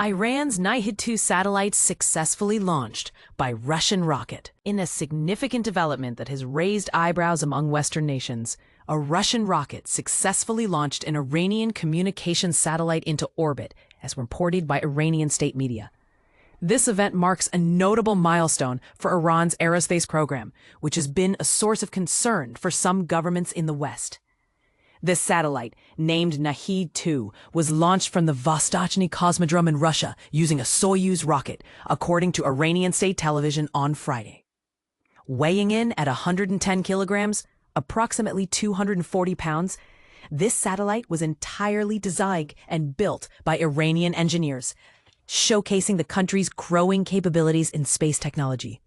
Iran's Nahid-2 satellite successfully launched by Russian rocket. In a significant development that has raised eyebrows among Western nations, a Russian rocket successfully launched an Iranian communications satellite into orbit, as reported by Iranian state media. This event marks a notable milestone for Iran's aerospace program, which has been a source of concern for some governments in the West. This satellite, named Nahid-2, was launched from the Vostochny Cosmodrome in Russia using a Soyuz rocket, according to Iranian state television on Friday. Weighing in at 110 kilograms, approximately 240 pounds, this satellite was entirely designed and built by Iranian engineers, showcasing the country's growing capabilities in space technology.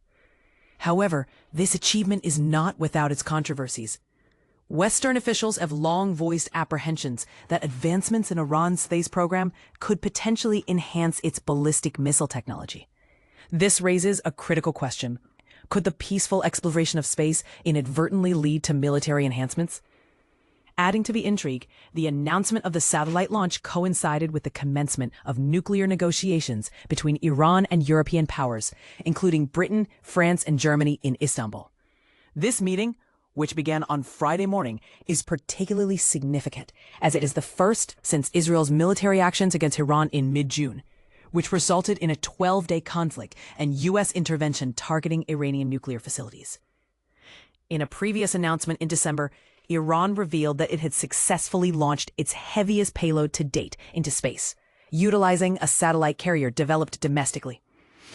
However, this achievement is not without its controversies. Western officials have long voiced apprehensions that advancements in Iran's space program could potentially enhance its ballistic missile technology. This raises a critical question. Could the peaceful exploration of space inadvertently lead to military enhancements? Adding to the intrigue, the announcement of the satellite launch coincided with the commencement of nuclear negotiations between Iran and European powers, including Britain, France, and Germany in Istanbul. This meeting, which began on Friday morning, is particularly significant, as it is the first since Israel's military actions against Iran in mid-June, which resulted in a 12-day conflict and U.S. intervention targeting Iranian nuclear facilities. In a previous announcement in December, Iran revealed that it had successfully launched its heaviest payload to date into space, utilizing a satellite carrier developed domestically.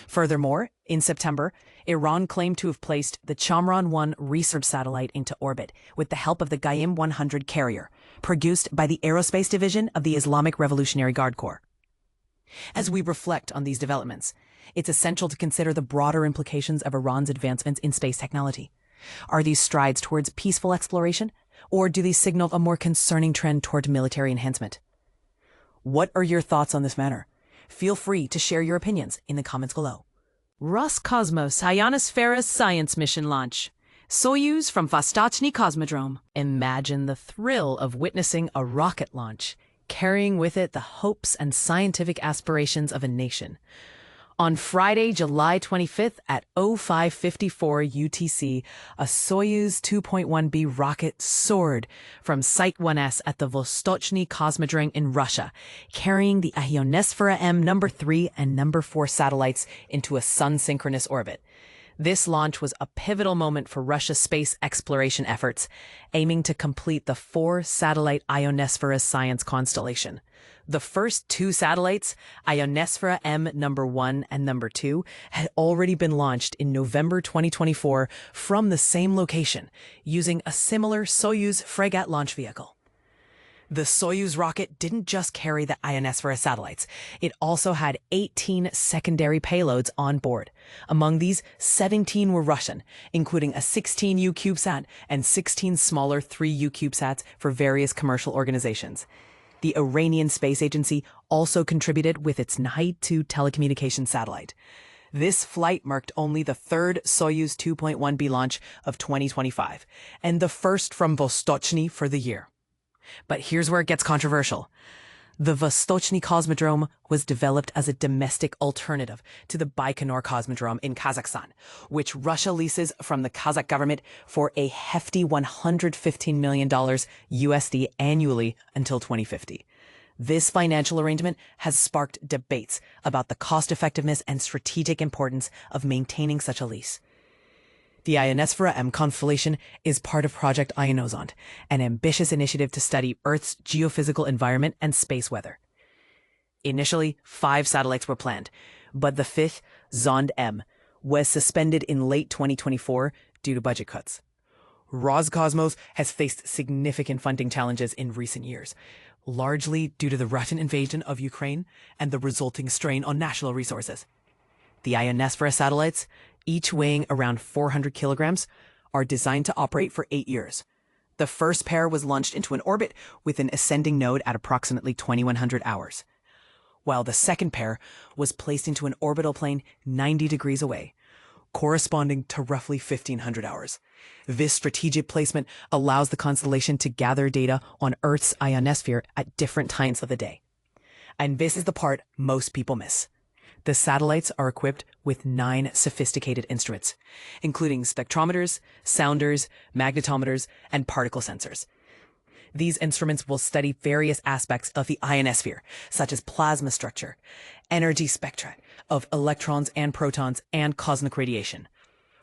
Furthermore, in September, Iran claimed to have placed the Chamran-1 research satellite into orbit with the help of the Gaim-100 carrier, produced by the Aerospace Division of the Islamic Revolutionary Guard Corps. As we reflect on these developments, it's essential to consider the broader implications of Iran's advancements in space technology. Are these strides towards peaceful exploration, or do these signal a more concerning trend toward military enhancement? What are your thoughts on this matter? Feel free to share your opinions in the comments below. Roscosmos Ionosfera science mission launch. Soyuz from Vostochny Cosmodrome. Imagine the thrill of witnessing a rocket launch, carrying with it the hopes and scientific aspirations of a nation. On Friday, July 25th at 0554 UTC, a Soyuz 2.1B rocket soared from Site 1S at the Vostochny Cosmodrome in Russia, carrying the Ionosfera M No. 3 and No. 4 satellites into a Sun-synchronous orbit. This launch was a pivotal moment for Russia's space exploration efforts, aiming to complete the 4-satellite Ionosfera science constellation. The first 2 satellites, Ionosfera M No. 1 and No. 2, had already been launched in November 2024 from the same location, using a similar Soyuz Fregat launch vehicle. The Soyuz rocket didn't just carry the Ionosfera satellites, it also had 18 secondary payloads on board. Among these, 17 were Russian, including a 16U CubeSat and 16 smaller 3U CubeSats for various commercial organizations. The Iranian Space Agency also contributed with its Nahid-2 telecommunications satellite. This flight marked only the 3rd Soyuz 2.1B launch of 2025, and the first from Vostochny for the year. But here's where it gets controversial. The Vostochny Cosmodrome was developed as a domestic alternative to the Baikonur Cosmodrome in Kazakhstan, which Russia leases from the Kazakh government for a hefty $115 million USD annually until 2050. This financial arrangement has sparked debates about the cost-effectiveness and strategic importance of maintaining such a lease. The Ionosfera M constellation is part of Project Ionosonde, an ambitious initiative to study Earth's geophysical environment and space weather. Initially, 5 satellites were planned, but the 5th, Zonde M, was suspended in late 2024 due to budget cuts. Roscosmos has faced significant funding challenges in recent years, largely due to the Russian invasion of Ukraine and the resulting strain on national resources. The Ionosfera satellites, each weighing around 400 kilograms, are designed to operate for 8 years. The first pair was launched into an orbit with an ascending node at approximately 2100 hours, while the second pair was placed into an orbital plane 90 degrees away, corresponding to roughly 1500 hours. This strategic placement allows the constellation to gather data on Earth's ionosphere at different times of the day. And this is the part most people miss. The satellites are equipped with 9 sophisticated instruments, including spectrometers, sounders, magnetometers, and particle sensors. These instruments will study various aspects of the ionosphere, such as plasma structure, energy spectra of electrons and protons, and cosmic radiation.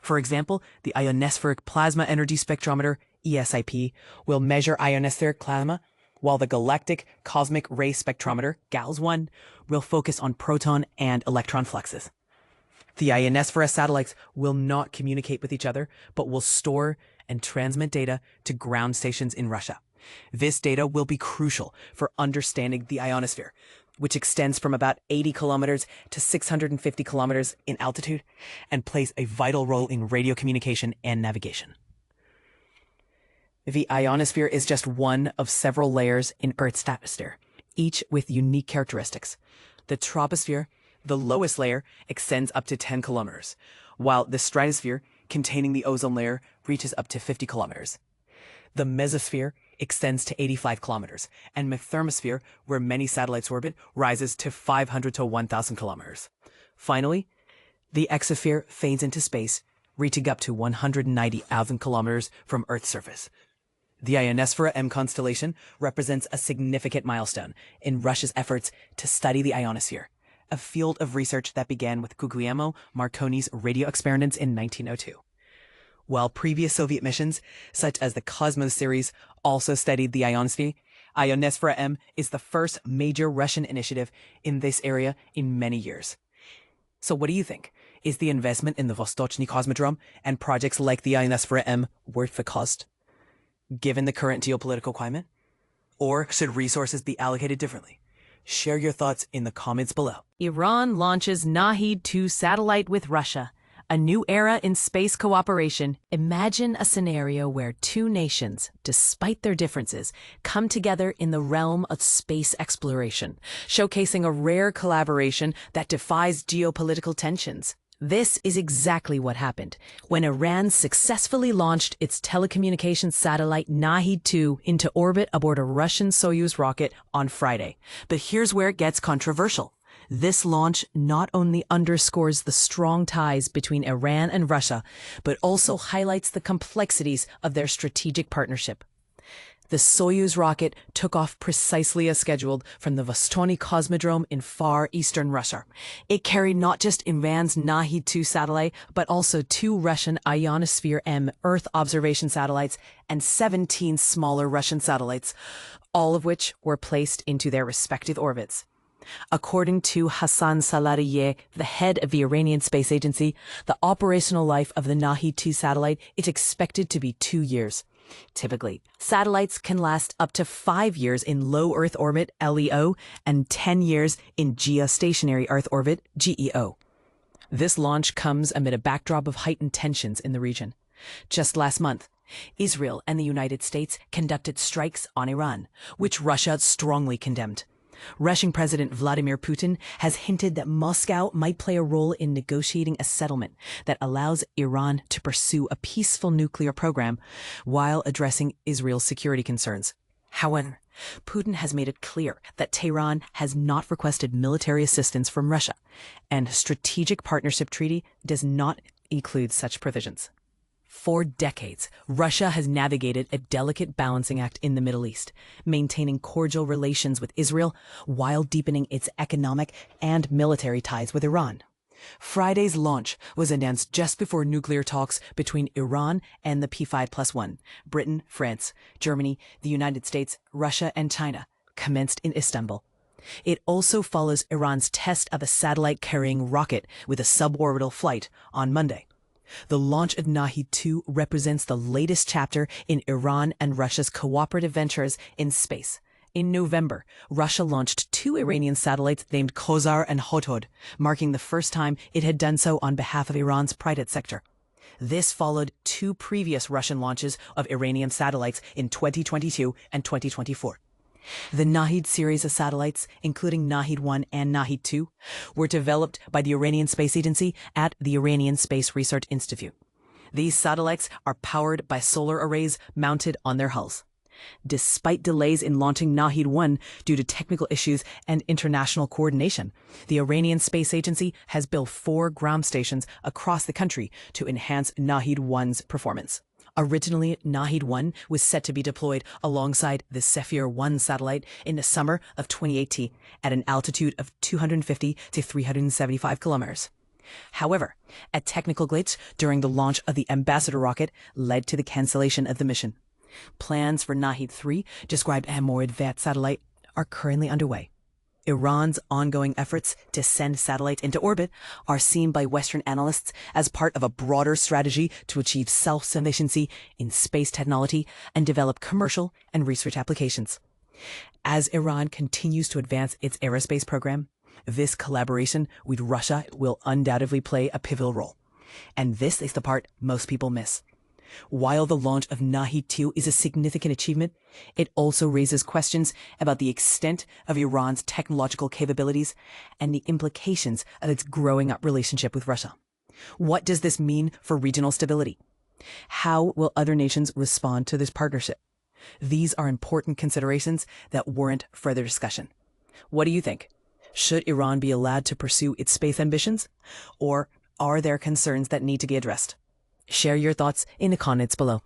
For example, the Ionospheric Plasma Energy Spectrometer, ESIP, will measure ionospheric plasma, while the Galactic Cosmic Ray Spectrometer, GALS-1, will focus on proton and electron fluxes. The Ionosfera satellites will not communicate with each other, but will store and transmit data to ground stations in Russia. This data will be crucial for understanding the ionosphere, which extends from about 80 kilometers to 650 kilometers in altitude and plays a vital role in radio communication and navigation. The ionosphere is just one of several layers in Earth's atmosphere, each with unique characteristics. The troposphere, the lowest layer, extends up to 10 kilometers, while the stratosphere, containing the ozone layer, reaches up to 50 kilometers. The mesosphere extends to 85 kilometers, and the thermosphere, where many satellites orbit, rises to 500 to 1,000 kilometers. Finally, the exosphere fades into space, reaching up to 190,000 kilometers from Earth's surface. The Ionosfera M constellation represents a significant milestone in Russia's efforts to study the ionosphere, a field of research that began with Guglielmo Marconi's radio experiments in 1902. While previous Soviet missions, such as the Cosmos series, also studied the ionosphere, Ionosfera M is the first major Russian initiative in this area in many years. So what do you think? Is the investment in the Vostochny Cosmodrome and projects like the Ionosfera M worth the cost, given the current geopolitical climate? Or should resources be allocated differently? Share your thoughts in the comments below. Iran launches Nahid-2 satellite with Russia. A new era in space cooperation. Imagine a scenario where two nations, despite their differences, come together in the realm of space exploration, showcasing a rare collaboration that defies geopolitical tensions. This is exactly what happened when Iran successfully launched its telecommunications satellite Nahid-2 into orbit aboard a Russian Soyuz rocket on Friday. But here's where it gets controversial. This launch not only underscores the strong ties between Iran and Russia, but also highlights the complexities of their strategic partnership. The Soyuz rocket took off precisely as scheduled from the Vostochny Cosmodrome in far eastern Russia. It carried not just Iran's Nahid-2 satellite, but also 2 Russian Ionosphere M Earth observation satellites and 17 smaller Russian satellites, all of which were placed into their respective orbits. According to Hassan Saladiyeh, the head of the Iranian Space Agency, the operational life of the Nahid-2 satellite is expected to be 2 years. Typically, satellites can last up to 5 years in low Earth orbit, LEO, and 10 years in geostationary Earth orbit, GEO. This launch comes amid a backdrop of heightened tensions in the region. Just last month, Israel and the United States conducted strikes on Iran, which Russia strongly condemned. Russian President Vladimir Putin has hinted that Moscow might play a role in negotiating a settlement that allows Iran to pursue a peaceful nuclear program while addressing Israel's security concerns. However, Putin has made it clear that Tehran has not requested military assistance from Russia, and Strategic Partnership Treaty does not include such provisions. For decades, Russia has navigated a delicate balancing act in the Middle East, maintaining cordial relations with Israel while deepening its economic and military ties with Iran. Friday's launch was announced just before nuclear talks between Iran and the P5+1, Britain, France, Germany, the United States, Russia, and China, commenced in Istanbul. It also follows Iran's test of a satellite-carrying rocket with a suborbital flight on Monday. The launch of Nahid-2 represents the latest chapter in Iran and Russia's cooperative ventures in space. In November, Russia launched 2 Iranian satellites named Kozar and Hotod, marking the first time it had done so on behalf of Iran's private sector. This followed 2 previous Russian launches of Iranian satellites in 2022 and 2024. The Nahid series of satellites, including Nahid-1 and Nahid-2, were developed by the Iranian Space Agency at the Iranian Space Research Institute. These satellites are powered by solar arrays mounted on their hulls. Despite delays in launching Nahid-2 due to technical issues and international coordination, the Iranian Space Agency has built 4 ground stations across the country to enhance Nahid-1's performance. Originally, Nahid-1 was set to be deployed alongside the Sephir-1 satellite in the summer of 2018 at an altitude of 250 to 375 kilometers. However, a technical glitch during the launch of the Ambassador rocket led to the cancellation of the mission. Plans for Nahid-3, described as a more advanced satellite, are currently underway. Iran's ongoing efforts to send satellites into orbit are seen by Western analysts as part of a broader strategy to achieve self-sufficiency in space technology and develop commercial and research applications. As Iran continues to advance its aerospace program, this collaboration with Russia will undoubtedly play a pivotal role. And this is the part most people miss. While the launch of Nahid-2 is a significant achievement, it also raises questions about the extent of Iran's technological capabilities and the implications of its growing up relationship with Russia. What does this mean for regional stability? How will other nations respond to this partnership? These are important considerations that warrant further discussion. What do you think? Should Iran be allowed to pursue its space ambitions? Or are there concerns that need to be addressed? Share your thoughts in the comments below.